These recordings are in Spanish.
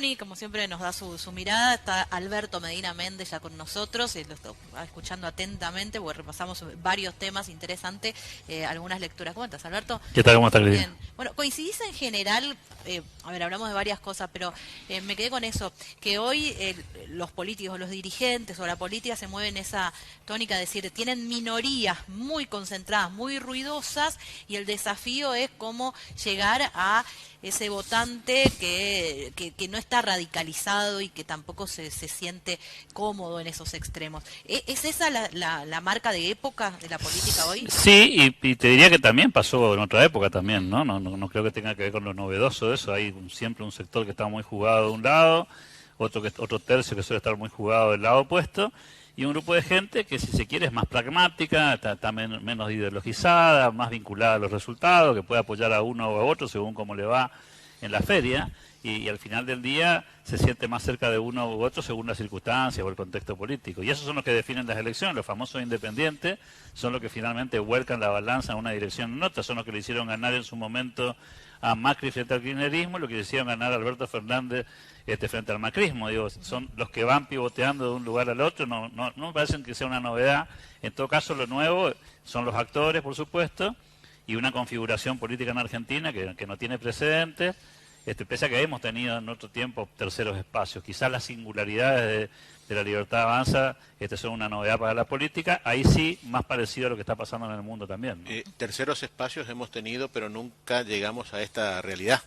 Muni, como siempre nos da su mirada. Está Alberto Medina Méndez ya con nosotros, lo estoy escuchando atentamente porque repasamos varios temas interesantes, algunas lecturas. ¿Cómo estás, Alberto? ¿Qué tal? ¿Cómo está, Cristina? Bien. Bueno, coincidís en general, a ver, hablamos de varias cosas, pero me quedé con eso, que hoy los políticos, los dirigentes o la política se mueven en esa tónica de decir, tienen minorías muy concentradas, muy ruidosas, y el desafío es cómo llegar a ese votante que no está radicalizado y que tampoco se siente cómodo en esos extremos. ¿Es esa la marca de época de la política hoy? Sí, y te diría que también pasó en otra época también, ¿no? No creo que tenga que ver con lo novedoso de eso. Hay siempre un sector que está muy jugado de un lado, otro tercio que suele estar muy jugado del lado opuesto, y un grupo de gente que, si se quiere, es más pragmática, está menos ideologizada, más vinculada a los resultados, que puede apoyar a uno o a otro según cómo le va en la feria, y al final del día se siente más cerca de uno u otro según las circunstancias o el contexto político. Y esos son los que definen las elecciones. Los famosos independientes son los que finalmente vuelcan la balanza en una dirección o en otra. Son los que le hicieron ganar en su momento a Macri frente al kirchnerismo, lo que le hicieron ganar a Alberto Fernández frente al macrismo. Digo, son los que van pivoteando de un lugar al otro. No me parece que sea una novedad. En todo caso, lo nuevo son los actores, por supuesto, y una configuración política en Argentina que no tiene precedentes. Pese a que hemos tenido en otro tiempo terceros espacios, quizás las singularidades de la Libertad Avanza son una novedad para la política, ahí sí más parecido a lo que está pasando en el mundo también, ¿no? Terceros espacios hemos tenido, pero nunca llegamos a esta realidad.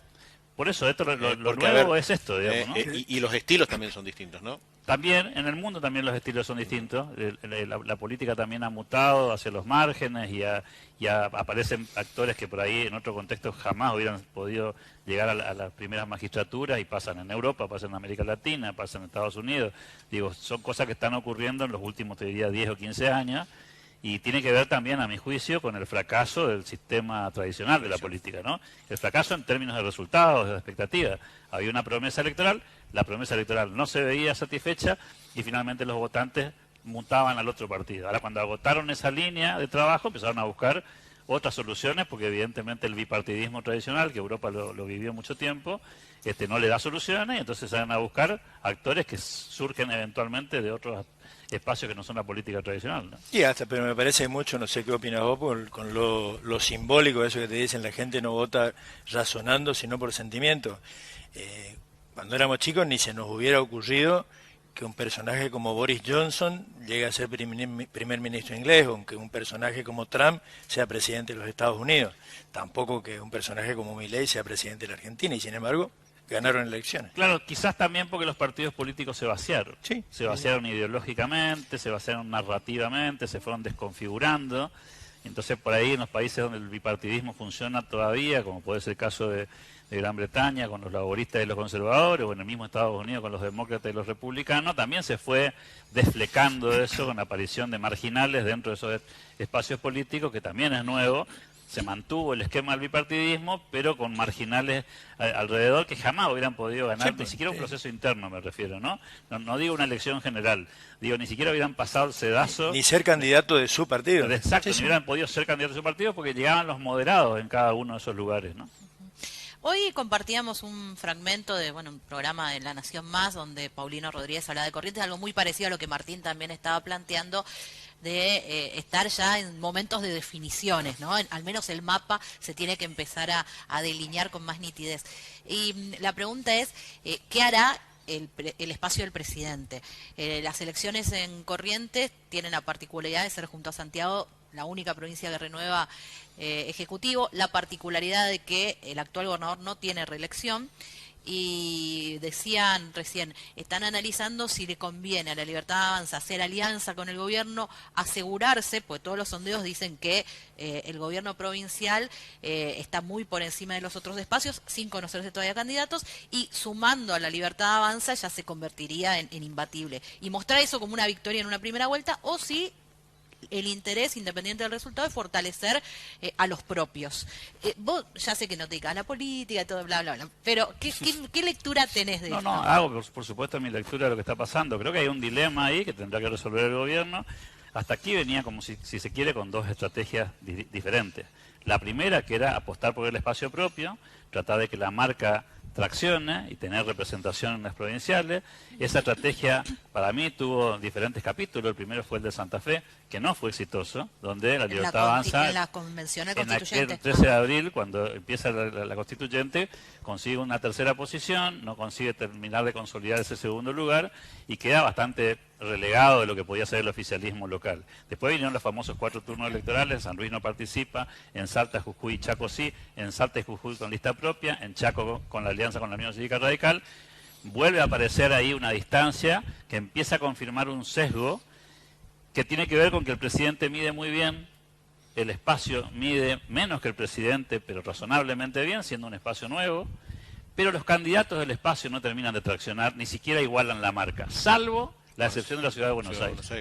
Por eso, lo Porque, nuevo ver, es esto, digamos, ¿no? Y los estilos también son distintos, ¿no? También, en el mundo también los estilos son distintos, la política también ha mutado hacia los márgenes y aparecen actores que por ahí en otro contexto jamás hubieran podido llegar a las primeras magistraturas y pasan en Europa, pasan en América Latina, pasan en Estados Unidos. Digo, son cosas que están ocurriendo en los últimos, te diría, 10 o 15 años, y tiene que ver también, a mi juicio, con el fracaso del sistema tradicional de la política, ¿no? El fracaso en términos de resultados, de expectativas. Había una promesa electoral, la promesa electoral no se veía satisfecha y finalmente los votantes mutaban al otro partido. Ahora, cuando agotaron esa línea de trabajo, empezaron a buscar otras soluciones, porque evidentemente el bipartidismo tradicional, que Europa lo vivió mucho tiempo, no le da soluciones, y entonces se van a buscar actores que surgen eventualmente de otros espacios que no son la política tradicional, ¿no? Y hasta, pero me parece mucho, no sé qué opinas vos, con lo simbólico de eso que te dicen, la gente no vota razonando, sino por sentimiento. Cuando éramos chicos ni se nos hubiera ocurrido que un personaje como Boris Johnson llegue a ser primer ministro inglés, o que un personaje como Trump sea presidente de los Estados Unidos. Tampoco que un personaje como Milei sea presidente de la Argentina, y sin embargo ganaron elecciones. Claro, quizás también porque los partidos políticos se vaciaron. Sí. Se vaciaron ideológicamente, se vaciaron narrativamente, se fueron desconfigurando. Entonces, por ahí en los países donde el bipartidismo funciona todavía, como puede ser el caso de Gran Bretaña con los laboristas y los conservadores, o en el mismo Estados Unidos con los demócratas y los republicanos, también se fue desflecando eso con la aparición de marginales dentro de esos espacios políticos, que también es nuevo. Se mantuvo el esquema del bipartidismo, pero con marginales alrededor que jamás hubieran podido ganar, ni siquiera un proceso interno me refiero, ¿no? No digo una elección general, digo, ni siquiera hubieran pasado el sedazo. Ni ser candidato de su partido. Exacto, ni hubieran podido ser candidatos de su partido porque llegaban los moderados en cada uno de esos lugares, ¿no? Hoy compartíamos un fragmento de un programa de La Nación Más, donde Paulino Rodríguez hablaba de Corrientes, algo muy parecido a lo que Martín también estaba planteando, de estar ya en momentos de definiciones, ¿no? Al menos el mapa se tiene que empezar a delinear con más nitidez. Y la pregunta es, ¿qué hará el espacio del presidente? Las elecciones en Corrientes tienen la particularidad de ser, junto a Santiago, la única provincia que renueva ejecutivo, la particularidad de que el actual gobernador no tiene reelección, y decían recién, están analizando si le conviene a la Libertad Avanza hacer alianza con el gobierno, asegurarse, pues todos los sondeos dicen que el gobierno provincial está muy por encima de los otros espacios, sin conocerse todavía candidatos, y sumando a la Libertad Avanza ya se convertiría en imbatible. Y mostrar eso como una victoria en una primera vuelta, o si el interés, independiente del resultado, es fortalecer a los propios. Vos ya sé que no te dedicas a la política y todo, bla, bla, bla, pero ¿qué lectura tenés de esto? No, hago por supuesto mi lectura de lo que está pasando. Creo que hay un dilema ahí que tendrá que resolver el gobierno. Hasta aquí venía como si se quiere con dos estrategias diferentes. La primera, que era apostar por el espacio propio, tratar de que la marca traccione y tener representación en las provinciales. Esa estrategia para mí tuvo diferentes capítulos. El primero fue el de Santa Fe, que no fue exitoso, donde la Libertad Avanza, en la convención en constituyente. aquel 13 de abril, cuando empieza la constituyente, consigue una tercera posición, no consigue terminar de consolidar ese segundo lugar y queda bastante relegado de lo que podía ser el oficialismo local. Después vinieron los famosos 4 turnos electorales. San Luis no participa, en Salta, Jujuy y Chaco sí, en Salta y Jujuy con lista propia, en Chaco con la alianza con la Unión Cívica Radical. Vuelve a aparecer ahí una distancia que empieza a confirmar un sesgo que tiene que ver con que el presidente mide muy bien, el espacio mide menos que el presidente, pero razonablemente bien, siendo un espacio nuevo, pero los candidatos del espacio no terminan de traccionar, ni siquiera igualan la marca, salvo la excepción de la ciudad de Buenos Aires,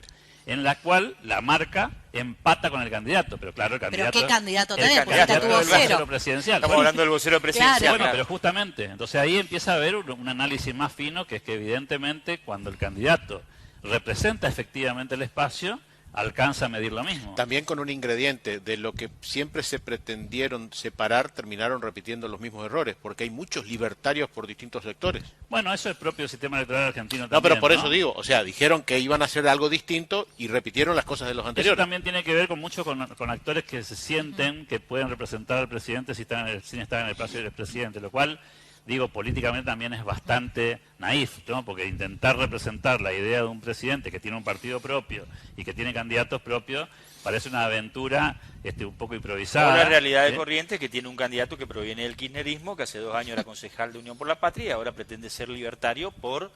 en la cual la marca empata con el candidato, pero claro, el candidato... ¿Pero qué candidato el tenés? Porque candidato este tuvo del cero. vocero presidencial. Estamos hablando del vocero presidencial. Claro. Bueno, claro. pero justamente, entonces ahí empieza a haber un análisis más fino, que es que evidentemente cuando el candidato representa efectivamente el espacio, alcanza a medir lo mismo. También con un ingrediente de lo que siempre se pretendieron separar, terminaron repitiendo los mismos errores, porque hay muchos libertarios por distintos sectores. Bueno, eso es propio del sistema electoral argentino también. No, pero por eso digo, o sea, dijeron que iban a hacer algo distinto y repitieron las cosas de los Eso anteriores. también tiene que ver con mucho con actores que se sienten que pueden representar al presidente sin estar en el espacio del presidente, lo cual, digo, políticamente también es bastante naif, ¿no? Porque intentar representar la idea de un presidente que tiene un partido propio y que tiene candidatos propios parece una aventura un poco improvisada. O la realidad de Corrientes, que tiene un candidato que proviene del kirchnerismo, que hace 2 años era concejal de Unión por la Patria y ahora pretende ser libertario por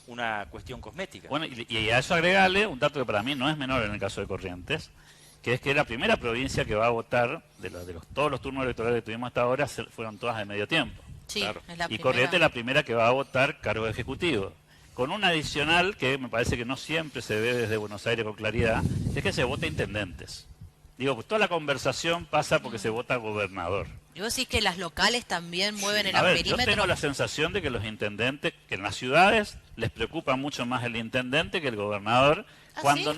una cuestión cosmética. Bueno, y a eso agregarle un dato que para mí no es menor en el caso de Corrientes, que es que la primera provincia que va a votar, todos los turnos electorales que tuvimos hasta ahora, fueron todas de medio tiempo. Sí, Claro. es la Y primera. Corrientes es la primera que va a votar cargo ejecutivo. Con un adicional que me parece que no siempre se ve desde Buenos Aires con claridad, es que se vota intendentes. Digo, pues toda la conversación pasa porque se vota gobernador. Y vos decís que las locales también mueven el A ver, yo perímetro. tengo la sensación de que los intendentes, que en las ciudades les preocupa mucho más el intendente que el gobernador, ¿Ah, cuando sí?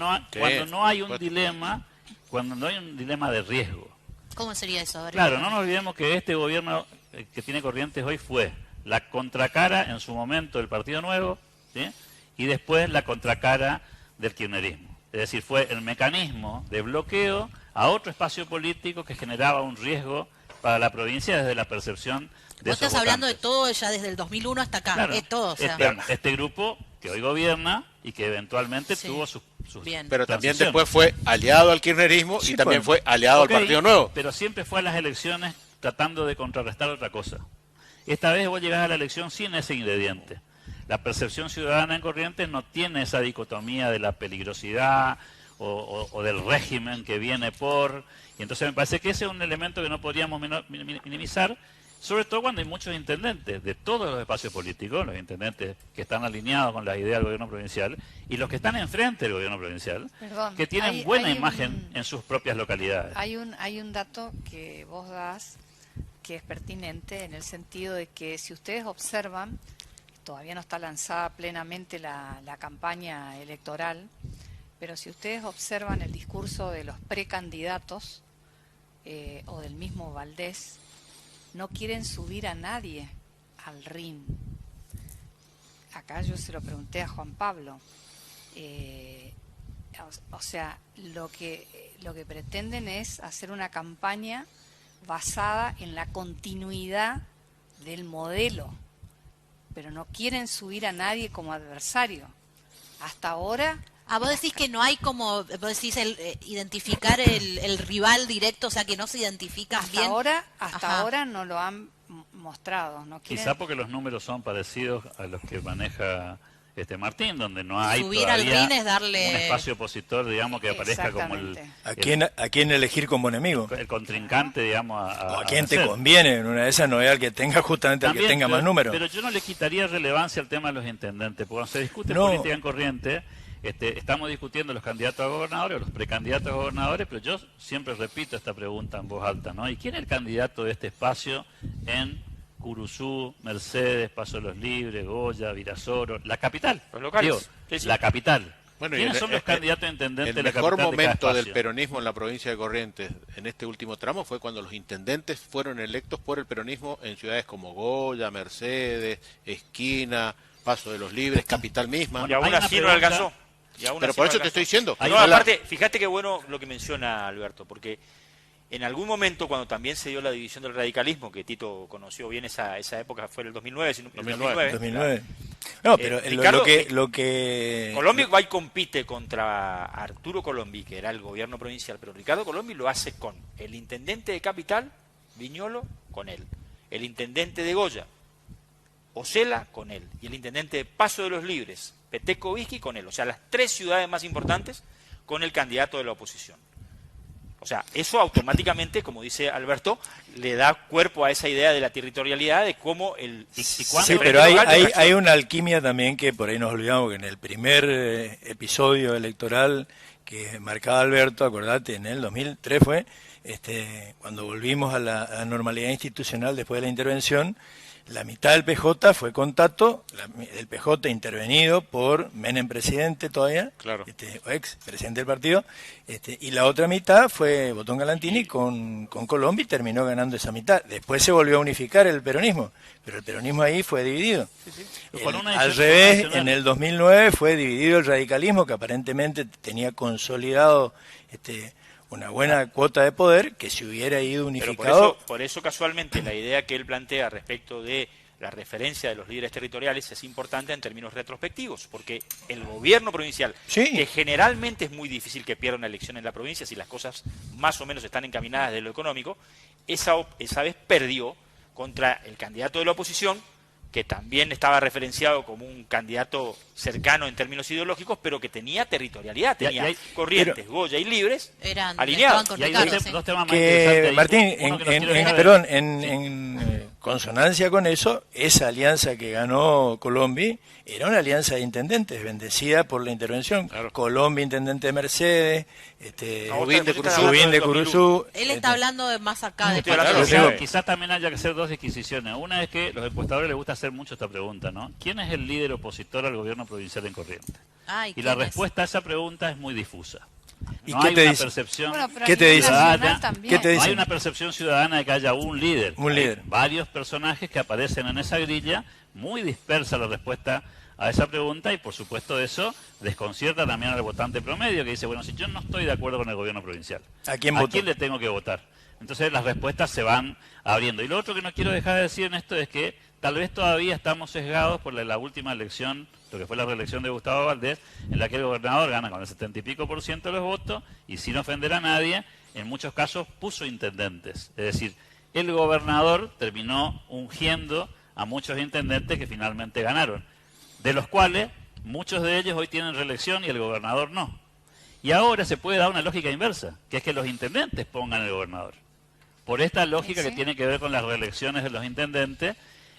no hay un dilema, cuando no hay un dilema de riesgo. ¿Cómo sería eso? A ver, Claro, no nos olvidemos que este gobierno que tiene Corrientes hoy fue la contracara en su momento del Partido Nuevo, ¿sí? Y después la contracara del kirchnerismo. Es decir, fue el mecanismo de bloqueo a otro espacio político que generaba un riesgo para la provincia desde la percepción de Vos esos estás hablando de votantes. todo ya desde el 2001 hasta acá. Claro, Es todo, o sea. este grupo que hoy gobierna y que eventualmente Sí. tuvo sus Bien. Pero también transiciones. después fue aliado al kirchnerismo Sí, y también pues. fue aliado Ok, al Partido Nuevo. Pero siempre fue a las elecciones tratando de contrarrestar otra cosa. Esta vez vos llegás a la elección sin ese ingrediente. La percepción ciudadana en Corrientes no tiene esa dicotomía de la peligrosidad o del régimen que viene por... Y entonces me parece que ese es un elemento que no podríamos minimizar, sobre todo cuando hay muchos intendentes de todos los espacios políticos, los intendentes que están alineados con la idea del gobierno provincial y los que están enfrente del gobierno provincial, Perdón, que tienen hay buena un- imagen en sus propias localidades. Hay un dato que vos das que es pertinente en el sentido de que si ustedes observan, todavía no está lanzada plenamente la campaña electoral, pero si ustedes observan el discurso de los precandidatos o del mismo Valdés, no quieren subir a nadie al ring. Acá yo se lo pregunté a Juan Pablo. O sea, lo que pretenden es hacer una campaña basada en la continuidad del modelo, pero no quieren subir a nadie como adversario. Hasta ahora, Vos decís que no hay como, vos decís identificar el rival directo, o sea, que no se identifica bien. hasta Ajá. ahora no lo han mostrado. No quieren... Quizá porque los números son parecidos a los que maneja Martín, donde no hay Subir al todavía ring es darle- un espacio opositor, digamos, que aparezca como el, Exactamente. ¿A quién elegir como enemigo? el contrincante, digamos, ¿O a quién te vencer. conviene? En una de esas no es al que tenga justamente al que También, tenga más números. Pero yo no le quitaría relevancia al tema de los intendentes, porque cuando se discute No. política en Corrientes, estamos discutiendo los candidatos a gobernadores o los precandidatos a gobernadores, pero yo siempre repito esta pregunta en voz alta, ¿no? ¿Y quién es el candidato de este espacio en Curuzú, Mercedes, Paso de los Libres, Goya, Virasoro, la capital? Los locales. Digo, Sí, sí. la capital. Bueno, ¿Quiénes son los candidatos a intendente de la mejor capital de cada momento del espacio? peronismo en la provincia de Corrientes en este último tramo fue cuando los intendentes fueron electos por el peronismo en ciudades como Goya, Mercedes, Esquina, Paso de los Libres, Capital misma. Y aún Hay una así no pregunta- alcanzó. Y aún Pero así por no eso te alcanzó. estoy diciendo. Hay No, una- aparte, fíjate qué bueno lo que menciona Alberto, porque en algún momento, cuando también se dio la división del radicalismo, que Tito conoció bien esa época, fue en el 2009, si no- el 2009. 2009. No, pero Ricardo, lo que Colombi va y compite contra Arturo Colombi, que era el gobierno provincial, pero Ricardo Colombi lo hace con el intendente de Capital, Viñolo, con él, el intendente de Goya, Osela, con él, y el intendente de Paso de los Libres, Peteco Vizqui, con él. O sea, las 3 ciudades más importantes con el candidato de la oposición. O sea, eso automáticamente, como dice Alberto, le da cuerpo a esa idea de la territorialidad, de cómo el... ¿Y cuándo Sí, el pero hay, local de hay, reacción? hay una alquimia también que por ahí nos olvidamos, que en el primer episodio electoral que marcaba Alberto, acordate, en el 2003 fue, cuando volvimos a la normalidad institucional después de la intervención, la mitad del PJ fue con Tato, el PJ intervenido por Menem presidente todavía, Claro. o ex presidente del partido, y la otra mitad fue Botón Galantini con Colombi y terminó ganando esa mitad. Después se volvió a unificar el peronismo, pero el peronismo ahí fue dividido. Con una Al decisión revés, nacional. en el 2009 fue dividido el radicalismo, que aparentemente tenía consolidado una buena cuota de poder, que si hubiera ido Pero unificado... por eso casualmente la idea que él plantea respecto de la referencia de los líderes territoriales es importante en términos retrospectivos, porque el gobierno provincial, Sí. que generalmente es muy difícil que pierda una elección en la provincia si las cosas más o menos están encaminadas de lo económico, esa vez perdió contra el candidato de la oposición, que también estaba referenciado como un candidato cercano en términos ideológicos, pero que tenía territorialidad, Y hay- tenía y hay- Corrientes, Goya y Libres Estaban alineados. con Y hay Ricardo, dos, sí. dos temas más Que, interesantes ahí. Martín, Uno que nos quiero dejar de- perdón, en consonancia con eso, esa alianza que ganó Colombi era una alianza de intendentes, bendecida por la intervención. Claro. Colombi, intendente de Mercedes, Rubín de Curuzú. Rubín de Curuzú. Él está hablando de más acá de Estoy hablando Patricia. de- Quizás también haya que hacer dos disquisiciones. Una es que los encuestadores les gusta hacer mucho esta pregunta, ¿no? ¿Quién es el líder opositor al gobierno provincial en Corrientes? Ay, Y la ¿quién es? respuesta a esa pregunta es muy difusa. ¿Y No qué hay te una dice? percepción Bueno, pero a ¿Qué te nivel dice? nacional ciudadana, también. ¿Qué te no dice? hay una percepción ciudadana de que haya un líder. Un Hay líder. varios personajes que aparecen en esa grilla, muy dispersa la respuesta a esa pregunta y por supuesto eso desconcierta también al votante promedio que dice, bueno, si yo no estoy de acuerdo con el gobierno provincial, ¿A quién voto? le tengo que votar? Entonces las respuestas se van abriendo. Y lo otro que no quiero dejar de decir en esto es que tal vez todavía estamos sesgados por la última elección, lo que fue la reelección de Gustavo Valdés, en la que el gobernador gana con el 70 y pico % de los votos y sin ofender a nadie, en muchos casos puso intendentes. Es decir, el gobernador terminó ungiendo a muchos intendentes que finalmente ganaron, de los cuales muchos de ellos hoy tienen reelección y el gobernador no. Y ahora se puede dar una lógica inversa, que es que los intendentes pongan al gobernador. Por esta lógica Sí. que tiene que ver con las reelecciones de los intendentes,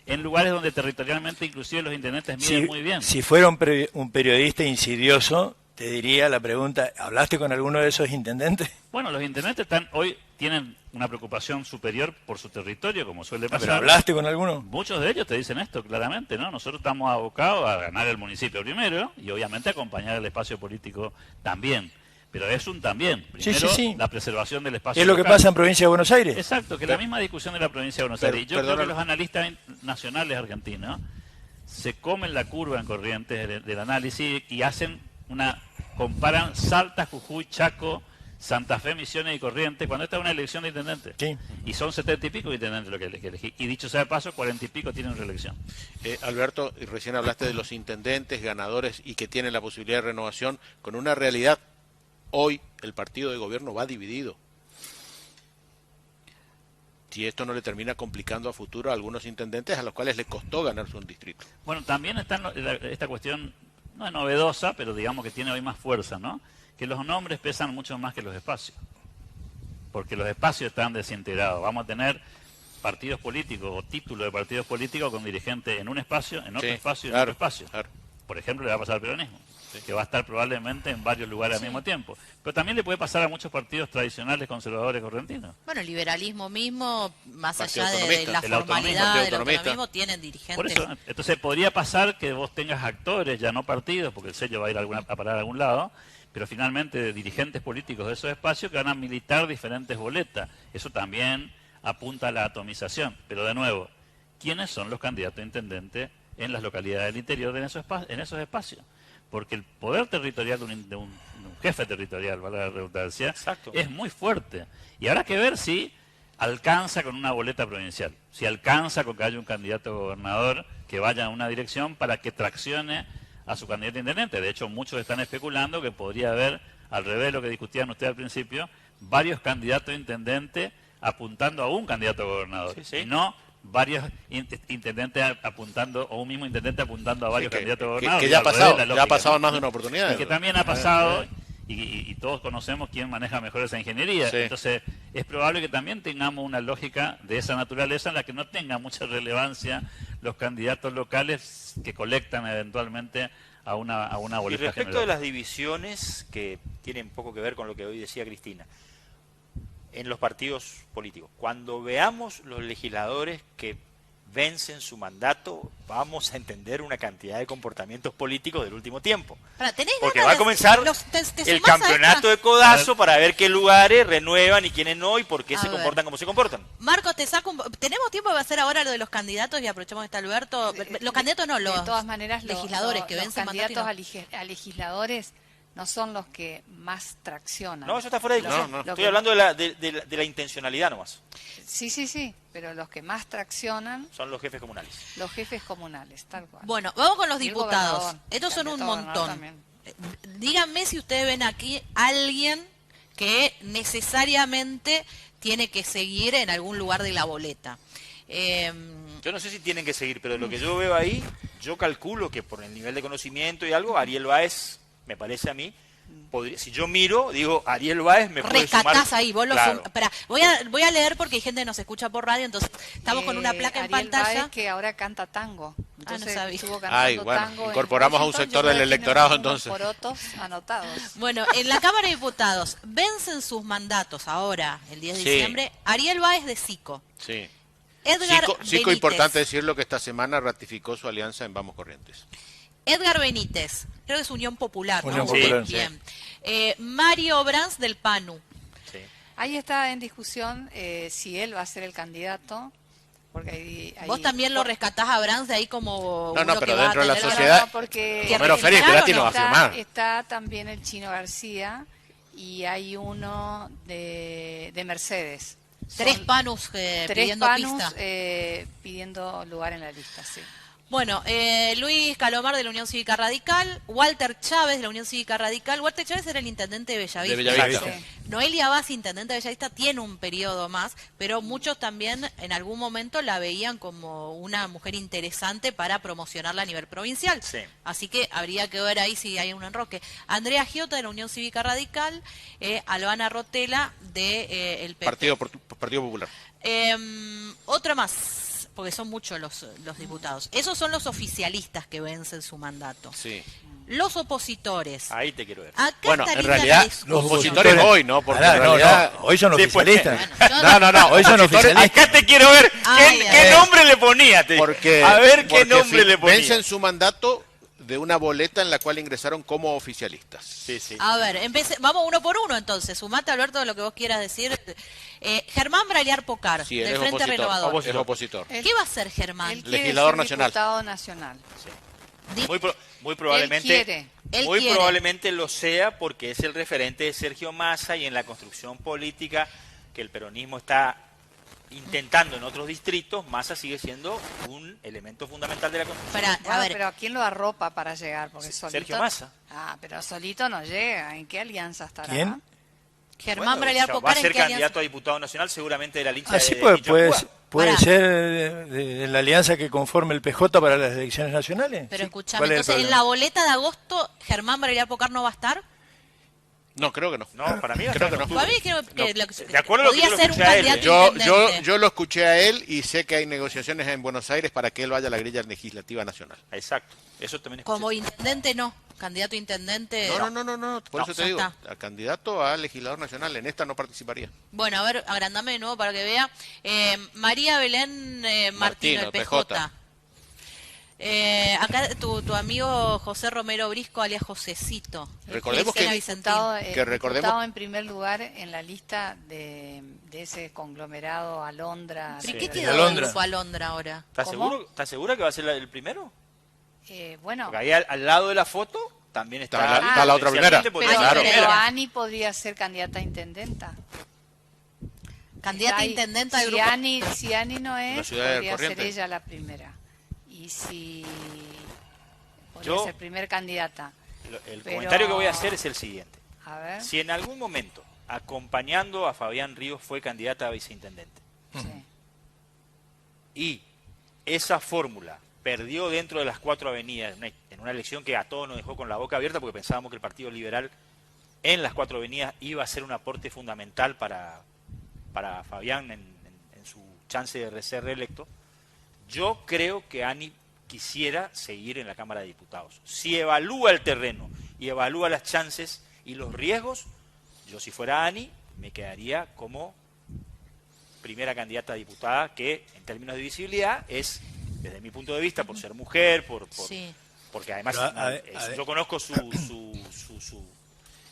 en lugares donde territorialmente inclusive los intendentes miden muy bien. Si fuera un periodista insidioso, te diría la pregunta, ¿hablaste con alguno de esos intendentes? Bueno, los intendentes hoy tienen una preocupación superior por su territorio, como suele ¿Pero pasar. hablaste con alguno? Muchos de ellos te dicen esto claramente, ¿no? Nosotros estamos abocados a ganar el municipio primero y obviamente acompañar el espacio político también. Pero es un también. Primero, sí. la preservación del espacio Es lo que local. pasa en Provincia de Buenos Aires. Exacto, que la misma discusión de la provincia de Buenos Pero, Aires. Y yo creo perdona- que los analistas nacionales argentinos se comen la curva en Corrientes del análisis y comparan Salta, Jujuy, Chaco, Santa Fe, Misiones y Corrientes, cuando esta es una elección de intendentes. Sí. Y son 70 y pico intendentes lo que elegí. Y dicho sea de paso, 40 y pico tienen reelección. Alberto, y recién hablaste de los intendentes ganadores y que tienen la posibilidad de renovación con una realidad. Hoy el partido de gobierno va dividido. Si esto no le termina complicando a futuro a algunos intendentes a los cuales les costó ganarse un distrito. Bueno, también está esta cuestión, no es novedosa, pero digamos que tiene hoy más fuerza, ¿no? Que los nombres pesan mucho más que los espacios. Porque los espacios están desintegrados. Vamos a tener partidos políticos o títulos de partidos políticos con dirigentes en un espacio, en otro Sí, espacio y en claro, otro espacio. claro. Por ejemplo, le va a pasar al peronismo. que va a estar probablemente en varios lugares al mismo tiempo. Pero también le puede pasar a muchos partidos tradicionales conservadores correntinos. Bueno, el liberalismo mismo, más Partido allá de autonomista, la el formalidad del autonomista. autonomismo, tienen dirigentes. Por eso, entonces podría pasar que vos tengas actores, ya no partidos, porque el sello va a ir a parar a algún lado, pero finalmente dirigentes políticos de esos espacios que van a militar diferentes boletas. Eso también apunta a la atomización. Pero de nuevo, ¿quiénes son los candidatos a intendente en las localidades del interior en esos espacios? Porque el poder territorial de un jefe territorial, valga la redundancia, Exacto. es muy fuerte. Y habrá que ver si alcanza con una boleta provincial, si alcanza con que haya un candidato a gobernador que vaya en una dirección para que traccione a su candidato a intendente. De hecho, muchos están especulando que podría haber, al revés de lo que discutían ustedes al principio, varios candidatos a intendente apuntando a un candidato a gobernador. Sí, sí. Y no varios intendentes apuntando, o un mismo intendente apuntando a varios candidatos a gobernador. Que ya ha pasado, la ya ha lógica, pasado ¿no? en más de una oportunidad. Y que también ha pasado, y todos conocemos quién maneja mejor esa ingeniería. Sí. Entonces, es probable que también tengamos una lógica de esa naturaleza en la que no tenga mucha relevancia los candidatos locales que colectan eventualmente a una Y boleta respecto general. de las divisiones que tienen poco que ver con lo que hoy decía Cristina, en los partidos políticos, cuando veamos los legisladores que vencen su mandato, vamos a entender una cantidad de comportamientos políticos del último tiempo. Ahora, ¿tenés Porque ganas va a de- comenzar te el sumás a campeonato esta? de codazo para ver qué lugares renuevan y quiénes no y por qué A se ver. comportan como se comportan. Marco, te saco ¿tenemos tiempo de hacer ahora lo de los candidatos y aprovechamos que está Alberto? Los candidatos no, los De todas maneras, legisladores que los vencen mandato y candidatos a legisladores no son los que más traccionan. No, eso está fuera de discusión. No, no. Estoy hablando de la intencionalidad nomás. Sí, pero los que más traccionan, Son los jefes comunales. los jefes comunales, tal cual. Bueno, vamos con los Y el diputados. gobernador, Estos son un candidato a gobernador montón. también. Díganme si ustedes ven aquí alguien que necesariamente tiene que seguir en algún lugar de la boleta. Yo no sé si tienen que seguir, pero lo que yo veo ahí, yo calculo que por el nivel de conocimiento y algo, Ariel Báez, me parece a mí, si yo miro, digo, Ariel Báez me puede sumar. Rescatás ahí, vos lo Claro. Esperá, voy a leer porque hay gente que nos escucha por radio, entonces estamos con una placa en Ariel pantalla. Báez, que ahora canta tango. Entonces sabía. estuvo cantando Ay, bueno, tango en incorporamos a un Washington, sector yo del creo que electorado, tiene unos entonces. porotos anotados. Bueno, en la Cámara de Diputados vencen sus mandatos ahora, el 10 de Sí. diciembre, Ariel Báez de SICO. Sí. Edgar Cico, Benítez. importante decirlo que esta semana ratificó su alianza en Vamos Corrientes. Edgar Benítez, creo que es Unión Popular. ¿no? Unión Popular, sí. Bien. Mario Brands del PANU. Sí. Ahí está en discusión si él va a ser el candidato. Porque Vos también lo rescatás a Brands de ahí como No, uno pero que va a dentro de la tener sociedad- ganas. porque Romero Félix, ¿Claro Velati o no va a firmar. está también el Chino García y hay uno de Mercedes. Tres Son PANUs tres pidiendo panus pista. pidiendo lugar en la lista, sí. Bueno, Luis Calomar de la Unión Cívica Radical, Walter Chávez de la Unión Cívica Radical. Walter Chávez era el intendente de Bellavista. De Bellavista. Sí. Noelia Vaz, intendente de Bellavista, tiene un periodo más, pero muchos también en algún momento la veían como una mujer interesante para promocionarla a nivel provincial. Sí. Así que habría que ver ahí si hay un enroque. Andrea Giota de la Unión Cívica Radical, Albana Rotela de el PP. Partido Popular. Otra más, porque son muchos los diputados. Esos son los oficialistas que vencen su mandato. Sí. Los opositores. Ahí te quiero ver. Acá Bueno, está en linda realidad, la los discusión. opositores hoy, ¿no? Porque Pará, en no, realidad... no, hoy son Después- oficialistas. No, Hoy son oficialistas. Acá te quiero ver Ay, qué ay. nombre le ponía. Porque, A ver qué porque nombre le ponía. vencen su mandato de una boleta en la cual ingresaron como oficialistas. Sí, sí. A ver, vamos uno por uno entonces. Sumate, Alberto, de lo que vos quieras decir. Germán Braliar Pocar, Sí, él del es Frente opositor. Renovador. Es opositor. Él- ¿Qué va a hacer Germán? Él quiere Legislador ser nacional. diputado nacional. Muy probablemente, quiere. Él muy quiere. probablemente lo sea porque es el referente de Sergio Massa y en la construcción política que el peronismo está intentando en otros distritos, Massa sigue siendo un elemento fundamental de la construcción. Para, Bueno, a ver, pero ¿a quién lo arropa para llegar? Porque solito... Sergio Massa. Ah, pero solito no llega. ¿En qué alianza estará? ¿Quién? Germán Bueno, Braliar o sea, va Pocar, a ¿en ser qué candidato alianza? a diputado nacional seguramente de la lista Así de puede Pará. ser de la alianza que conforme el PJ para las elecciones nacionales. Pero Sí. escúchame, ¿Cuál es el entonces en problema? la boleta de agosto, ¿Germán Braliar Pocar no va a estar? No, creo que no. No, para mí va a Creo estar que en no. Para octubre. mí creo que de acuerdo a lo que podía yo lo ser un escuché a él, candidato a Yo intendente. lo escuché a él y sé que hay negociaciones en Buenos Aires para que él vaya a la grilla legislativa nacional. Exacto. Eso también es Como intendente no. candidato a intendente. No, por No, eso te ya digo, está. a candidato a legislador nacional, en esta no participaría. Bueno, a ver, agrandame de nuevo para que vea. María Belén Martino, el Martino, PJ. Acá tu amigo José Romero Brisco, alias Josecito. Recordemos Era que- Vicentino. recordemos- en primer lugar en la lista de ese conglomerado Alondra. ¿Pero Sí. qué de tiene el Alondra. grupo Alondra ahora? ¿Estás ¿Cómo? seguro? ¿Estás segura que va a ser el primero? Bueno, Porque ahí al lado de la foto también está, Está la otra primera. especialmente porque pero, es la claro. pero primera. Ani podría ser candidata a intendenta. Candidata a Ahí, intendenta del si grupo. Ani no La es, ciudad de podría ser Corrientes. ella la primera. Y si podría Yo- ser primer candidata. El Pero- comentario que voy a hacer es el siguiente. A ver. Si en algún momento, acompañando a Fabián Ríos, fue candidata a viceintendente, Sí. y esa fórmula perdió dentro de las 4 avenidas, en una elección que a todos nos dejó con la boca abierta porque pensábamos que el Partido Liberal en las 4 avenidas iba a ser un aporte fundamental para Fabián en su chance de ser reelecto, yo creo que Ani quisiera seguir en la Cámara de Diputados. Si evalúa el terreno y evalúa las chances y los riesgos, yo si fuera Ani me quedaría como primera candidata a diputada, que en términos de visibilidad es, desde mi punto de vista, por ser mujer, Sí. porque además Pero, a ver. yo conozco su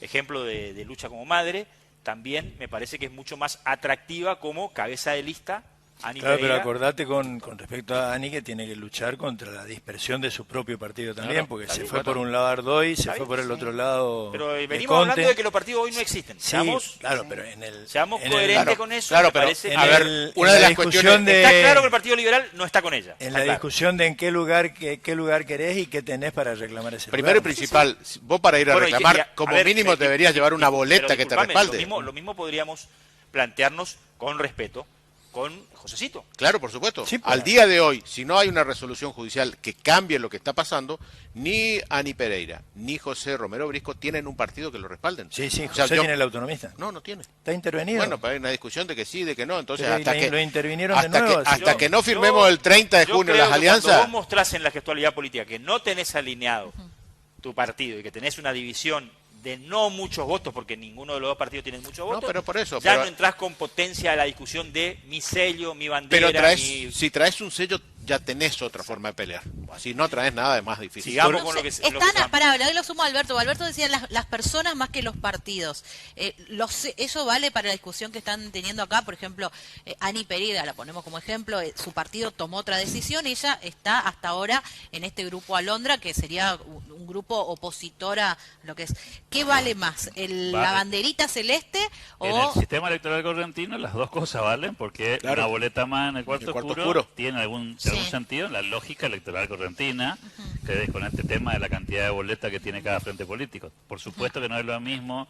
ejemplo de lucha como madre, también me parece que es mucho más atractiva como cabeza de lista. Ani Claro, pero Pereira. acordate con respecto a Ani que tiene que luchar contra la dispersión de su propio partido también, Claro, porque está se bien, fue bueno. por un lado Ardoy, se Está fue bien, por el sí. otro lado Pero de venimos Conte. hablando de que los partidos hoy no existen. Sí, Seamos, claro, pero en el... seamos en el- coherentes claro, con eso. claro, me pero, parece a que- ver, en una de la las discusión cuestiones... de- está claro que el Partido Liberal no está con ella. En está la claro. discusión de en qué lugar querés y qué tenés para reclamar ese Primero y lugar. principal, vos para ir a Bueno, y que- reclamar, y a como ver, mínimo deberías llevar una pero boleta que te discúlpame, respalde. Lo mismo podríamos plantearnos con respeto con Josecito. Claro, por supuesto. Sí, pues. Al día de hoy, si no hay una resolución judicial que cambie lo que está pasando, ni Ani Pereira ni José Romero Brisco tienen un partido que lo respalden. Sí, sí, O sea, José yo- tiene el autonomista. No tiene. Está intervenido. Bueno, pero hay una discusión de que sí, de que no. Entonces, Pero hasta que lo intervinieron de hasta nuevo, que, así. hasta que no firmemos el 30 de yo junio creo las que alianzas... Cuando vos mostrás en la gestualidad política que no tenés alineado tu partido y que tenés una división de no muchos votos, porque ninguno de los dos partidos tiene muchos votos, pero por eso, ya pero- no entrás con potencia a la discusión de mi sello, mi bandera, Pero traes, mi... si traes un sello, ya tenés otra forma de pelear. Si no traes nada, es más difícil. Sigamos No con sé, lo que se- lo que están, se llama. pará, ahí lo sumo a Alberto. Alberto decía las personas más que los partidos. Eso vale para la discusión que están teniendo acá. Por ejemplo, Ani Pereira, la ponemos como ejemplo, su partido tomó otra decisión. Ella está hasta ahora en este grupo Alondra, que sería un grupo opositor a lo que es. ¿Qué vale más? ¿La Vale. banderita celeste En o...? el sistema electoral correntino las dos cosas valen, porque Claro. una boleta más en el cuarto, El cuarto oscuro, oscuro. tiene algún Sí. sentido en la lógica electoral correntina, que es con este tema de la cantidad de boletas que tiene cada frente político. Por supuesto que no es lo mismo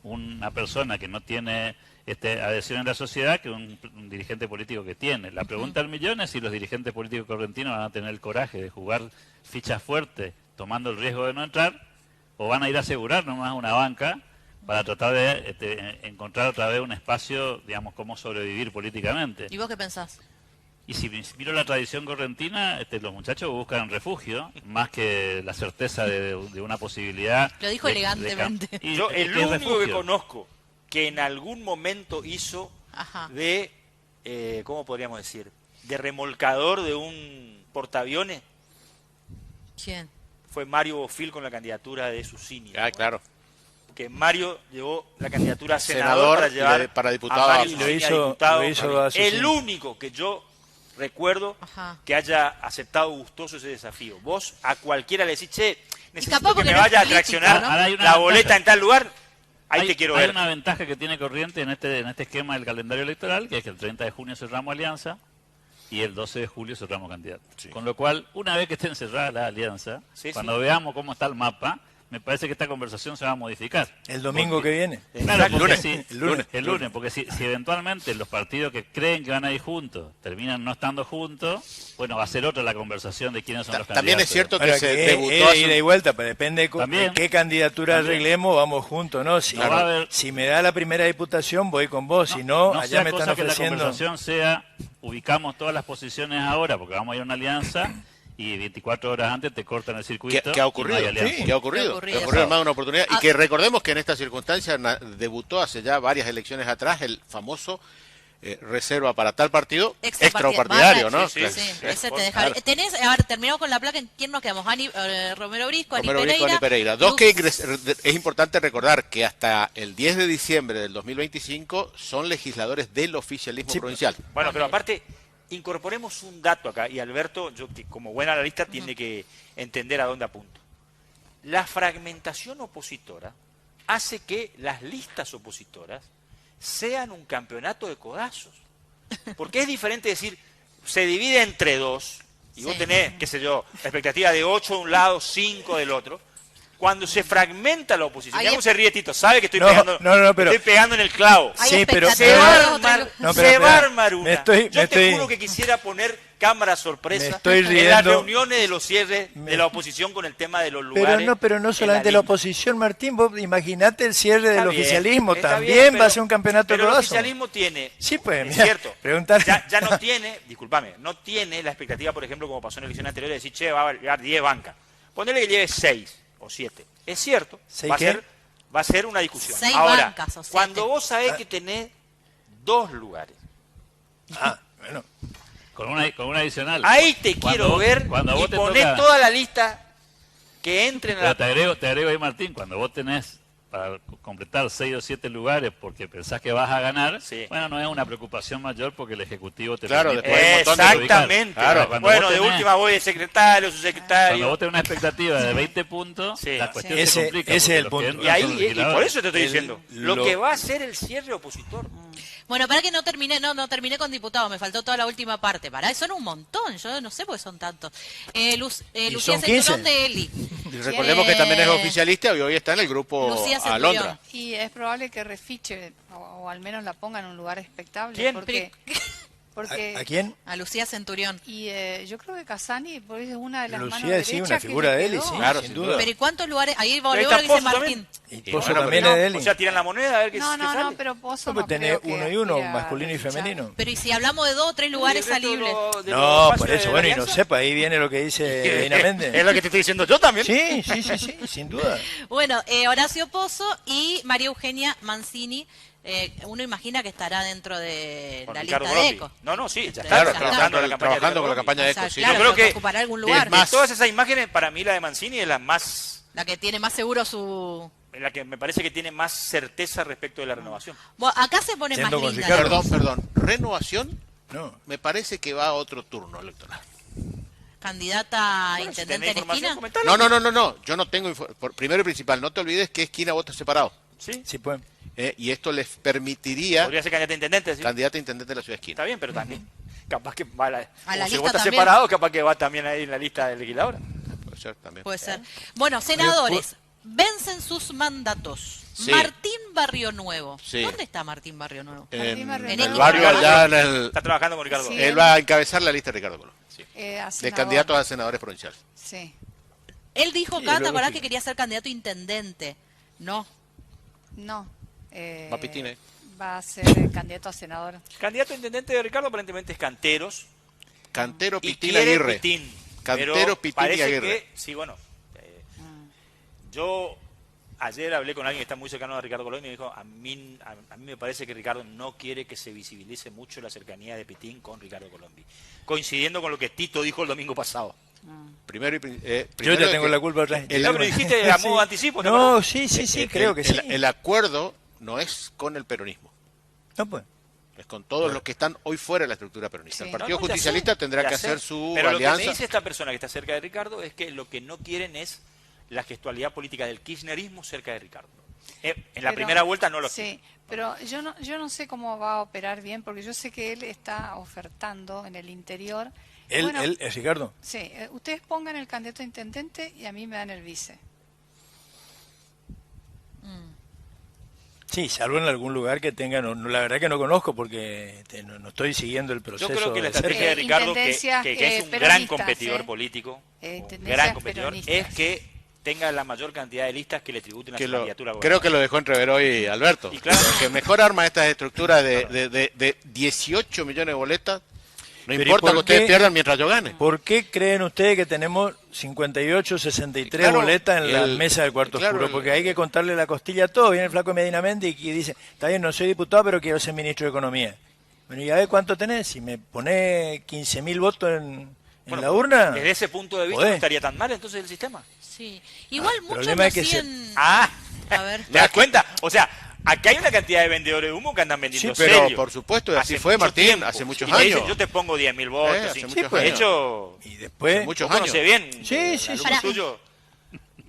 una persona que no tiene adhesión en la sociedad que un dirigente político que tiene. La pregunta del millón es si los dirigentes políticos correntinos van a tener el coraje de jugar fichas fuertes tomando el riesgo de no entrar, o van a ir a asegurar nomás una banca para tratar de encontrar otra vez un espacio, digamos, cómo sobrevivir políticamente. ¿Y vos qué pensás? Y si miro la tradición correntina, los muchachos buscan refugio, más que la certeza de una posibilidad. Lo dijo elegantemente. Y Yo, es el que es único que refugio. conozco que en algún momento hizo Ajá. de, ¿cómo podríamos decir? De remolcador de un portaaviones ¿Quién? fue Mario Bofil con la candidatura de Susini. Ah, claro. Que Mario llevó la candidatura a senador, Senador para y llevar para diputado a Mario a- Susini Lo a hizo- diputado. lo hizo a Susini. El único que yo recuerdo Ajá. que haya aceptado gustoso ese desafío. Vos a cualquiera le decís, che, necesito capaz que porque me no es vaya a político, traccionar ¿no? Ahora hay una la ventaja. boleta en tal lugar, ahí hay, te quiero hay ver. una ventaja que tiene Corriente en este esquema del calendario electoral, que es que el 30 de junio cerramos alianza y el 12 de julio cerramos candidato. Con lo cual, una vez que estén cerradas las alianzas, Sí, cuando sí. veamos cómo está el mapa, me parece que esta conversación se va a modificar. El domingo Porque- que viene. Claro, Exacto. porque El lunes. el lunes, porque si eventualmente los partidos que creen que van a ir juntos terminan no estando juntos, bueno, va a ser otra la conversación de quiénes son los candidatos. También es cierto que Ahora, se que debutó es hace ida y un- vuelta, pero depende También. de qué candidatura También. arreglemos, vamos juntos, ¿no? Si, No va a haber- si me da la primera diputación, voy con vos, si no, no allá sea me están cosa que la ofreciendo... conversación sea, ubicamos todas las posiciones ahora, porque vamos a ir a una alianza, y 24 horas antes te cortan el circuito. ¿Qué ha ocurrido? Y no hay alianza. Sí, ¿qué ha ocurrido? ¿Qué ha ocurrido? Ha ocurrido en más de una oportunidad. Y que recordemos que en esta circunstancia debutó hace ya varias elecciones atrás el famoso reserva para tal partido extrapartidario, ¿no? Sí, Claro. ese te deja. Tenés, a ver, terminamos con la placa. ¿En quién nos quedamos? Romero Brisco, Ani Romero Brisco, Pereira. Ani Pereira. Dos que es importante recordar que hasta el 10 de diciembre del 2025 son legisladores del oficialismo provincial. Bueno, pero aparte, incorporemos un dato acá, y Alberto, yo como buen analista, tiene que entender a dónde apunto. La fragmentación opositora hace que las listas opositoras sean un campeonato de codazos. Porque es diferente decir, se divide entre dos, y vos tenés, qué sé yo, expectativa de 8 de un lado, 5 del otro. Cuando se fragmenta la oposición, Ahí ya es- se ríe Tito, sabe que estoy No, pegando, pero- estoy pegando en el clavo. Hay Sí, pero- Se expectativas va de a otra- armar, No, pero se va a espera, armar una. me estoy- Yo me te estoy- juro que quisiera poner cámara sorpresa Me estoy en las riendo. reuniones de los cierres de la oposición con el tema de los lugares. Pero no en solamente la la lista. oposición, Martín, vos imaginate el cierre Está del bien, oficialismo, está también bien, va a pero- ser un campeonato de pero el codazo. oficialismo tiene, Sí, pues, es mira, cierto, preguntar- ya no tiene, discúlpame, no tiene la expectativa, por ejemplo, como pasó en elecciones anteriores, de decir, che, va a llevar 10 bancas. Ponele que lleve 6 o 7. Es cierto, ¿Seis va qué? a ser una discusión. 6 Ahora, bancas o 7. cuando vos sabés que tenés 2 lugares, Ah, bueno. Con una adicional. ahí te Cuando quiero vos- ver cuando y vos te ponés toca- toda la lista que entren a Pero la... te agrego ahí, Martín, cuando vos tenés para completar 6 o 7 lugares porque pensás que vas a ganar, Sí. bueno, no es una preocupación mayor porque el Ejecutivo te Claro, permite después hay un montón de Exactamente. Claro, cuando Bueno, vos de tenés- última voy de secretario, Cuando subsecretario. vos tenés una expectativa de 20 puntos, Sí. la cuestión Sí. se Ese- complica. ese porque es el los punto. que Y entran ahí, son y por legisladores. eso te estoy diciendo, lo lo- que va a ser el cierre opositor. Bueno, para que no terminé, no terminé con diputados, me faltó toda la última parte. Son un montón, yo no sé por qué son tantos. Lucía son Centurión 15? de Eli. Y recordemos que también es oficialista y hoy está en el grupo Lucía Centurión. Alondra. Y es probable que refiche, o al menos la ponga en un lugar expectable. ¿Quién? Porque ¿A quién? A Lucía Centurión. Y yo creo que Casani pues, es una de las manos Lucía, sí, derechas una que figura le de él, quedó. sí, Claro, sin sin duda. duda. Pero ¿y cuántos lugares? Ahí Ahí volvemos está a lo que dice Pozo Martín. Y Y Pozo bueno, también pero es de O él. sea, tiran la moneda a ver qué No, qué no, sale. no, pero Pozo No, pues no tenés creo que uno y uno, aspire a masculino y refichar. femenino. Pero ¿y si hablamos de 2 o 3 lugares ¿Y el resto de salibles? los- de No, los por espacios eso, de bueno, y la no alianza? sepa, ahí viene lo que dice Dina Méndez. Es lo que te estoy diciendo yo también. Sí, sin duda. Bueno, Horacio Pozo y María Eugenia Mancini. Uno imagina que estará dentro de Con la Ricardo lista de Colombi. ECO. No, no, sí, ya está Claro, Ya trabajando en la campaña trabajando de con la Colombi. campaña de O sea, ECO. Sí. claro, Yo creo pero que ocupará algún de lugar. todas esas imágenes, para mí la de Mancini es la más, La que tiene más seguro su... la que me parece que tiene más certeza respecto de la renovación. Bueno, acá se pone más Siendo con linda. Ricardo. Perdón. Renovación No. me parece que va a otro turno electoral. Candidata a Bueno, si intendente tenés en información, esquina. comentala. No. Yo no tengo primero y principal, no te olvides que esquina vota separado. Sí, Sí, pues. Y esto les permitiría podría ser candidata a intendente, ¿sí? candidata a intendente de la ciudad de esquina. Está bien, pero también capaz que va A la como se lista vota también. separado, capaz que va también ahí en la lista de legisladora. Puede ser también. Puede ser. Bueno, senadores, vencen sus mandatos. Sí. Martín Barrio Nuevo. Sí. ¿Dónde está Martín Barrio Nuevo? En Martín el Barrio barrio Nuevo. allá en el... Está trabajando con Ricardo. Sí. Él va a encabezar la lista de Ricardo Colón. Sí. A De senador. candidatos a senadores provinciales. Sí. Él dijo Sí, acá, ¿te luego acordás sí. que quería ser candidato a intendente? No. No. Papitine. Va a ser el candidato a senador. Candidato a intendente de Ricardo aparentemente es Canteros. Cantero Y Pitín quiere Aguirre. Pitín. Cantero Pero Pitín y parece Aguirre. que, sí, bueno. Yo ayer hablé con alguien que está muy cercano a Ricardo Colón y me dijo, a mí me parece que Ricardo no quiere que se visibilice mucho la cercanía de Pitín con Ricardo Colombi. Coincidiendo con lo que Tito dijo el domingo pasado. Primero Yo ya tengo la culpa otra vez. No, pero dijiste a modo de anticipo, ¿no? No, sí, creo que sí. El acuerdo no es con el peronismo, No, pues. es con todos los que están hoy fuera de la estructura peronista. Sí. El Partido No, ya Justicialista sé, tendrá ya que sé. hacer su Pero lo que me alianza. dice esta persona que está cerca de Ricardo es que lo que no quieren es la gestualidad política del kirchnerismo cerca de Ricardo. En la Pero- primera vuelta no lo Sí, pero yo no sé cómo va a operar bien, porque yo sé que él está ofertando en el interior. Bueno, Él es Ricardo. Sí, ustedes pongan el candidato a intendente y a mí me dan el vice. Sí, salvo en algún lugar que tenga, la verdad que no conozco porque no estoy siguiendo el proceso. Yo creo que la de cerca. estrategia de Ricardo, que Intendencias, es un gran peronistas, competidor político, un tendencias gran competidor, peronistas. es que tenga la mayor cantidad de listas que le tributen a su candidatura. a Creo que gobernador. lo dejó entrever hoy Alberto. Y claro. Que mejor arma estas estructuras de 18 millones de boletas No Pero ¿y importa por que ustedes qué? pierdan mientras yo gane. ¿Por qué creen ustedes que tenemos 58, 63 Claro, boletas en la el- mesa del cuarto claro, oscuro? Porque hay que contarle la costilla a todo. Viene el flaco Medina Méndez y dice, está bien, no soy diputado, pero quiero ser ministro de Economía. Bueno, ¿y a ver cuánto tenés? Si me ponés 15.000 votos en Bueno, la urna... Desde ese punto de vista podés. no estaría tan mal entonces el sistema. Sí. Igual el muchos problema lo es que se- siguen... Ah, A ver. ¿te das cuenta? O sea, acá hay una cantidad de vendedores de humo que andan vendiendo Sí, pero sellos. por supuesto, así Hace fue, mucho Martín, tiempo. hace muchos Y te dicen, años. yo te pongo 10.000 votos. hace sí. muchos De años. hecho, Y después... Muchos vos conocés años. bien Sí, el sí, alumno sí. suyo.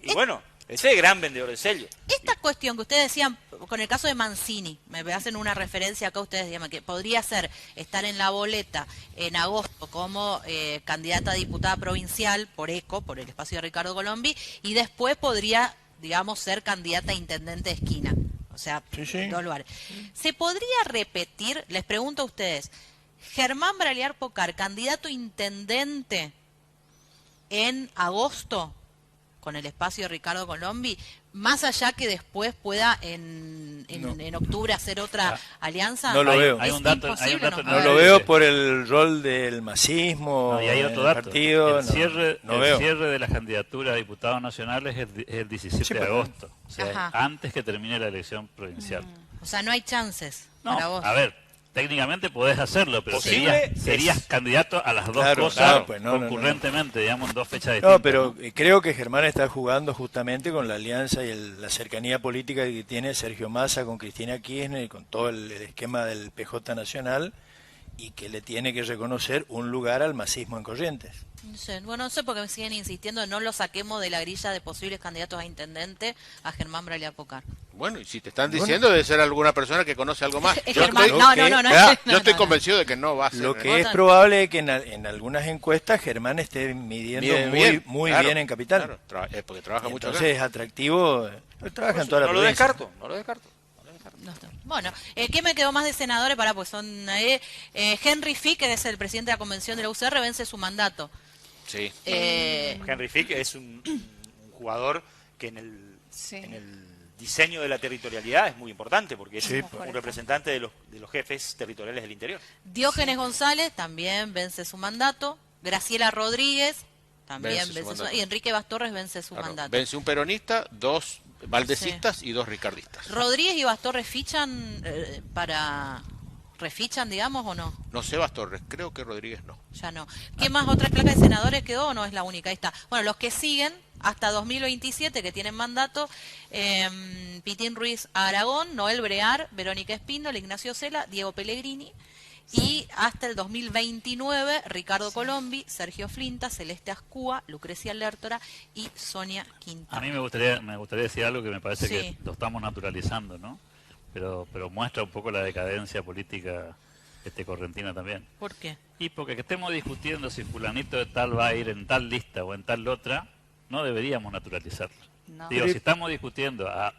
Y bueno, ese es el gran vendedor de sellos. Esta cuestión que ustedes decían, con el caso de Mancini, me hacen una referencia acá, ustedes decían que podría ser estar en la boleta en agosto como candidata a diputada provincial por ECO, por el espacio de Ricardo Colombi, y después podría, digamos, ser candidata a intendente de esquina. O sea, Sí, sí. en 2 lugares. ¿Se podría repetir, les pregunto a ustedes, Germán Braliar Pocar, candidato a intendente en agosto, con el espacio de Ricardo Colombi, más allá que después pueda en octubre hacer otra alianza? No lo veo. Hay Es un dato, imposible, ¿no? No lo veo por el rol del masismo, No, y hay en otro el dato. partido. El cierre, no el veo. cierre de las candidaturas a diputados nacionales es el 17 Sí, de pero- agosto, o sea, Ajá. antes que termine la elección provincial. O sea, no hay chances No, para vos. a ver, técnicamente podés hacerlo, pero Posible serías es- candidato a las dos Claro, cosas claro, pues, no, no, no. concurrentemente, digamos, en 2 fechas distintas. No, pero creo que Germán está jugando justamente con la alianza y la cercanía política que tiene Sergio Massa con Cristina Kirchner y con todo el esquema del PJ Nacional, y que le tiene que reconocer un lugar al masismo en Corrientes. No sé, bueno, no sé por qué me siguen insistiendo, no lo saquemos de la grilla de posibles candidatos a intendente a Germán Braliar Pocar. Bueno, y si te están diciendo, debe ser alguna persona que conoce algo más. Es Yo Germán, estoy, no, no, no, no, ya, no, yo estoy no, convencido de que no va a ser. Lo que Vos es tan- probable es que en algunas encuestas Germán esté midiendo muy claro, bien en Capital. claro, porque trabaja Y mucho entonces acá. es atractivo. Él trabaja en toda la No lo provincia. descarto, no lo descarto. No está. Bueno, ¿qué me quedó más de senadores? Pues son Henry Fick, que es el presidente de la convención de la UCR, vence su mandato. Sí. Henry Fick es un jugador que Sí. en el diseño de la territorialidad es muy importante porque es Sí, un representante de los jefes territoriales del interior. Diógenes González también vence su mandato. Graciela Rodríguez también Vence su vence su mandato. mandato. Y Enrique Bastorres vence su Claro, mandato. vence un peronista, 2 valdecistas y 2 ricardistas. ¿Rodríguez y Bastorres fichan refichan, digamos, o no? No sé, Bastorres, creo que Rodríguez no. Ya no. ¿Qué más otra placa de senadores quedó o no es la única? Ahí está. Bueno, los que siguen hasta 2027, que tienen mandato, Pitín Ruiz Aragón, Noel Brear, Verónica Espíndola, Ignacio Cela, Diego Pellegrini, y hasta el 2029, Ricardo Colombi, Sergio Flinta, Celeste Ascúa, Lucrecia Lertora y Sonia A Quintana. mí me gustaría decir algo que me parece Sí. que lo estamos naturalizando, ¿no? Pero muestra un poco la decadencia política correntina también. ¿Por qué? Y porque que estemos discutiendo si fulanito de tal va a ir en tal lista o en tal otra, no deberíamos naturalizarlo. No. Digo, si estamos discutiendo a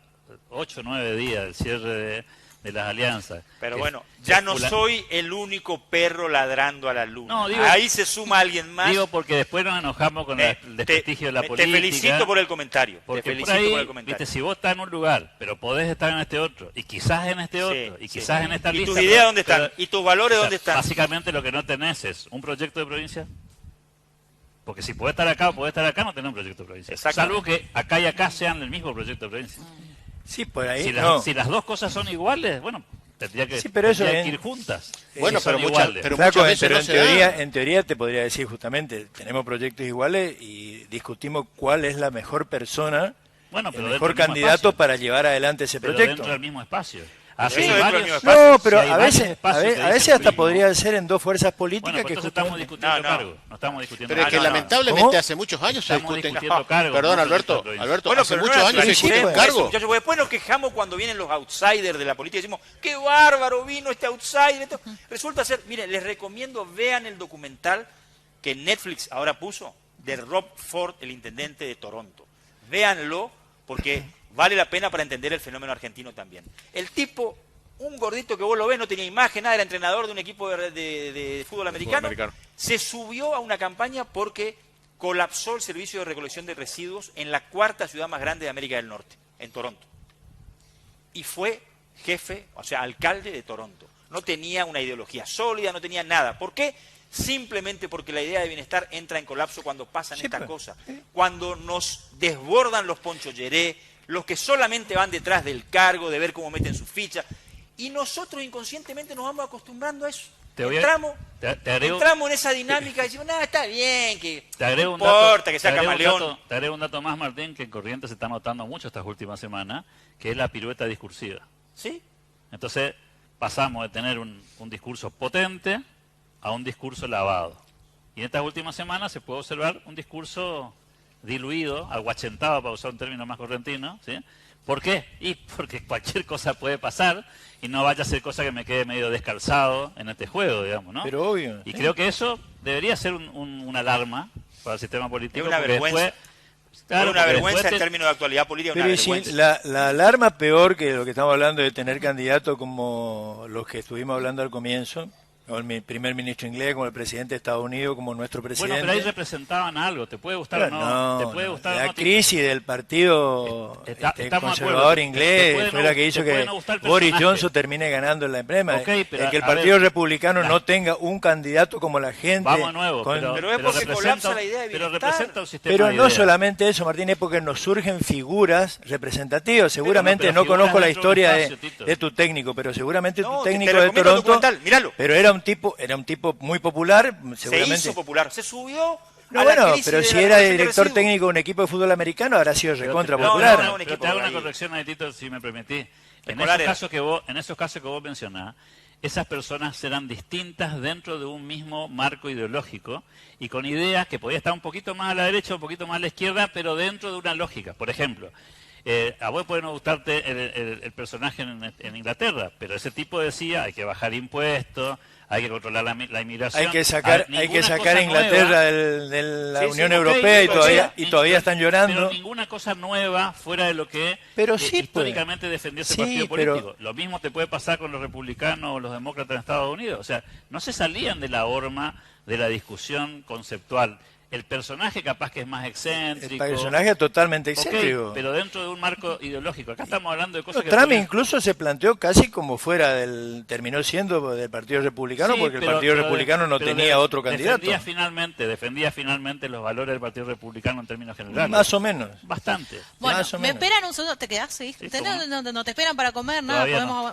8 o 9 días del cierre de las alianzas... Pero que- bueno, que ya no fula- soy el único perro ladrando a la luna. No, digo- Ahí se suma alguien más. Digo porque después nos enojamos con el desprestigio de la política. Te felicito por el comentario. Te Porque felicito por ahí, por el comentario. viste, si vos estás en un lugar, pero podés estar en este otro, y quizás en este otro, y Sí, quizás sí. en esta ¿Y lista... tus ideas pero- dónde están? pero- ¿Y tus valores o sea, dónde están? Básicamente lo que no tenés es un proyecto de provincia, porque si podés estar acá o podés estar acá, no tenés un proyecto de provincia. Exactamente. Salvo que acá y acá sean el mismo proyecto de provincia. Sí, por ahí Si, no. si las dos cosas son iguales, bueno, tendría que, Sí, pero eso tendría es- que ir juntas. Bueno, Si son pero iguales. pero Flaco, muchas veces pero no en se teoría, da. en teoría te podría decir justamente, tenemos proyectos iguales y discutimos cuál es la mejor persona, Bueno, el pero mejor dentro del mismo candidato espacio. para llevar adelante ese Pero proyecto. dentro del mismo espacio. Eso Así hay dentro del varios- mismo espacio. No, pero si hay a varios veces, espacios que a dicen veces lo hasta mismo. podría ser en dos fuerzas políticas Bueno, pues que entonces estamos justamente... discutiendo No, no. cargo. No estamos discutiendo Pero es que cargo. lamentablemente ¿Cómo? hace muchos años se Estamos discuten. discutiendo cargos, Perdón, no Alberto, proyectos de provincia. Alberto, Bueno, hace pero muchos no años se naturalísimo discuten eso, cargos. Muchachos, porque después nos quejamos cuando vienen los outsiders de la política y decimos, qué bárbaro vino este outsider. Esto. Resulta ser, miren, les recomiendo, vean el documental que Netflix ahora puso de Rob Ford, el intendente de Toronto. Véanlo porque vale la pena para entender el fenómeno argentino también. El tipo, un gordito que vos lo ves, no tenía imagen, nada, era entrenador de un equipo de fútbol americano, se subió a una campaña porque colapsó el servicio de recolección de residuos en la cuarta ciudad más grande de América del Norte, en Toronto. Y fue jefe, o sea, alcalde de Toronto. No tenía una ideología sólida, no tenía nada. ¿Por qué? simplemente porque la idea de bienestar entra en colapso cuando pasan estas cosas. Cuando nos desbordan los ponchoyeré, los que solamente van detrás del cargo, de ver cómo meten sus fichas, y nosotros inconscientemente nos vamos acostumbrando a eso. Entramos en esa dinámica y decimos, está bien, que no importa que sea camaleón. Te agrego un dato más, Martín, que en Corrientes se está notando mucho estas últimas semanas, que es la pirueta discursiva. ¿Sí? Entonces pasamos de tener un discurso potente a un discurso lavado. Y en estas últimas semanas se puede observar un discurso diluido, aguachentado, para usar un término más correntino, ¿sí? ¿Por qué? Y porque cualquier cosa puede pasar y no vaya a ser cosa que me quede medio descalzado en este juego, digamos, ¿no? Pero obvio. Y creo que eso debería ser una alarma para el sistema político. Es una vergüenza. Claro, una vergüenza después en términos de actualidad política. Pero una si vergüenza. la alarma peor que lo que estamos hablando de tener candidatos como los que estuvimos hablando al comienzo, como el primer ministro inglés, como el presidente de Estados Unidos, como nuestro presidente. Bueno, pero ahí representaban algo, te puede gustar o no, te puede gustar la o no. crisis del partido conservador inglés fue la que hizo que Boris Johnson termine ganando en la empresa. Okay, pero, que el Partido Republicano no tenga un candidato como la gente. Vamos de nuevo, pero es porque colapsa la idea de pero bienestar. representa un sistema Pero de no ideas. solamente eso, Martín, es porque nos surgen figuras representativas. Seguramente pero no figuras conozco la dentro de un historia espacio, Tito. de tu técnico, pero seguramente No, tu te técnico de recomiendo el Toronto, documental, míralo. pero era un tipo muy popular, Se seguramente. hizo popular, se subió No, a la bueno, crisis pero de si la era relación de director residuos. técnico de un equipo de fútbol americano, habrá sido recontra Pero popular. no, un pero equipo te hago una ahí. corrección ahí, Tito, si me permitís. En Escolar esos casos que vos mencionás, esas personas eran distintas dentro de un mismo marco ideológico y con ideas que podía estar un poquito más a la derecha, un poquito más a la izquierda, pero dentro de una lógica. Por ejemplo, a vos puede no gustarte el personaje en Inglaterra, pero ese tipo decía hay que bajar impuestos, hay que controlar la inmigración. Hay que sacar a Inglaterra de la Sí, Unión sí, Europea ok, y todavía están llorando. Pero ninguna cosa nueva fuera de lo que Pero sí, históricamente defendió ese Sí, partido pero- político. Lo mismo te puede pasar con los republicanos o los demócratas en Estados Unidos. O sea, no se salían de la horma de la discusión conceptual. El personaje capaz que es más El excéntrico. personaje es totalmente Ok, excéntrico. pero dentro de un marco ideológico. Acá estamos hablando de cosas que... Trump ponen- incluso se planteó casi como fuera terminó siendo del Partido Republicano, Sí, porque pero- el Partido pero Republicano no pero tenía otro candidato. Defendía finalmente los valores del Partido Republicano en términos generales. Más o menos. Bastante. Bueno, Más o me menos. esperan un segundo, ¿te quedás? ¿Sí? Sí, Ustedes ¿cómo no te esperan para comer, nada, Todavía no. podemos